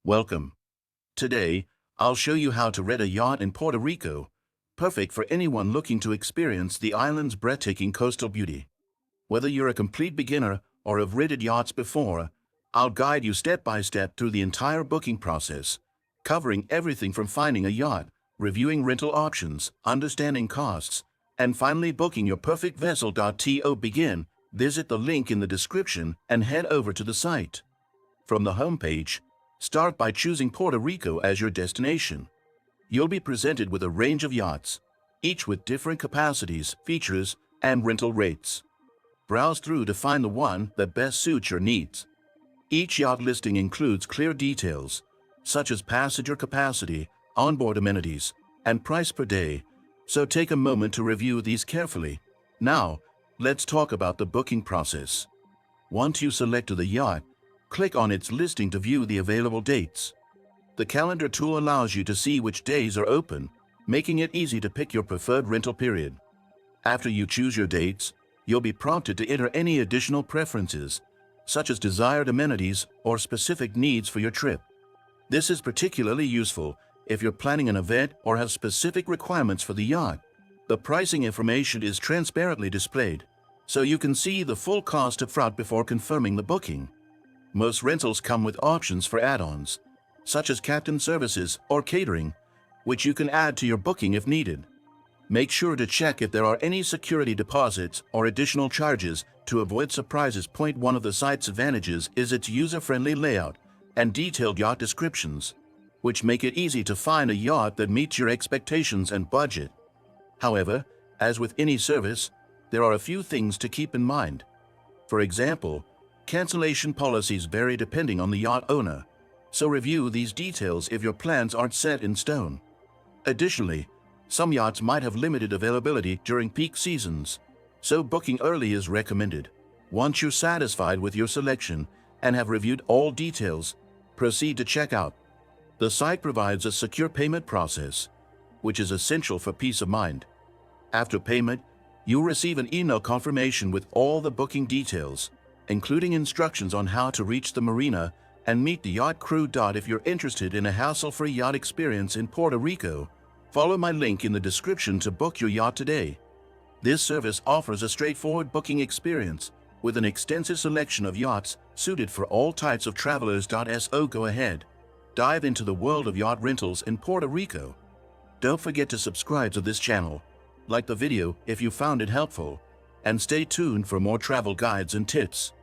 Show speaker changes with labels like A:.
A: Welcome. Today, I'll show you how to rent a yacht in Puerto Rico, perfect for anyone looking to experience the island's breathtaking coastal beauty. Whether you're a complete beginner or have rented yachts before, I'll guide you step by step through the entire booking process, covering everything from finding a yacht, reviewing rental options, understanding costs, and finally booking your perfect vessel. To begin, visit the link in the description and head over to the site. From the homepage, start by choosing Puerto Rico as your destination. You'll be presented with a range of yachts, each with different capacities, features, and rental rates. Browse through to find the one that best suits your needs. Each yacht listing includes clear details, such as passenger capacity, onboard amenities, and price per day, so take a moment to review these carefully. Now, let's talk about the booking process. Once you select the yacht, click on its listing to view the available dates. The calendar tool allows you to see which days are open, making it easy to pick your preferred rental period. After you choose your dates, you'll be prompted to enter any additional preferences, such as desired amenities or specific needs for your trip. This is particularly useful if you're planning an event or have specific requirements for the yacht. The pricing information is transparently displayed, so you can see the full cost upfront before confirming the booking. Most rentals come with options for add-ons, such as captain services or catering, which you can add to your booking if needed. Make sure to check if there are any security deposits or additional charges to avoid surprises. One of the site's advantages is its user-friendly layout and detailed yacht descriptions, which make it easy to find a yacht that meets your expectations and budget. However, as with any service, there are a few things to keep in mind. For example, cancellation policies vary depending on the yacht owner, so review these details if your plans aren't set in stone. Additionally, some yachts might have limited availability during peak seasons, so booking early is recommended. Once you're satisfied with your selection and have reviewed all details, proceed to checkout. The site provides a secure payment process, which is essential for peace of mind. After payment, you'll receive an email confirmation with all the booking details, including instructions on how to reach the marina and meet the yacht crew. If you're interested in a hassle-free yacht experience in Puerto Rico, follow my link in the description to book your yacht today. This service offers a straightforward booking experience with an extensive selection of yachts suited for all types of travelers. So go ahead, dive into the world of yacht rentals in Puerto Rico. Don't forget to subscribe to this channel, like the video if you found it helpful, and stay tuned for more travel guides and tips.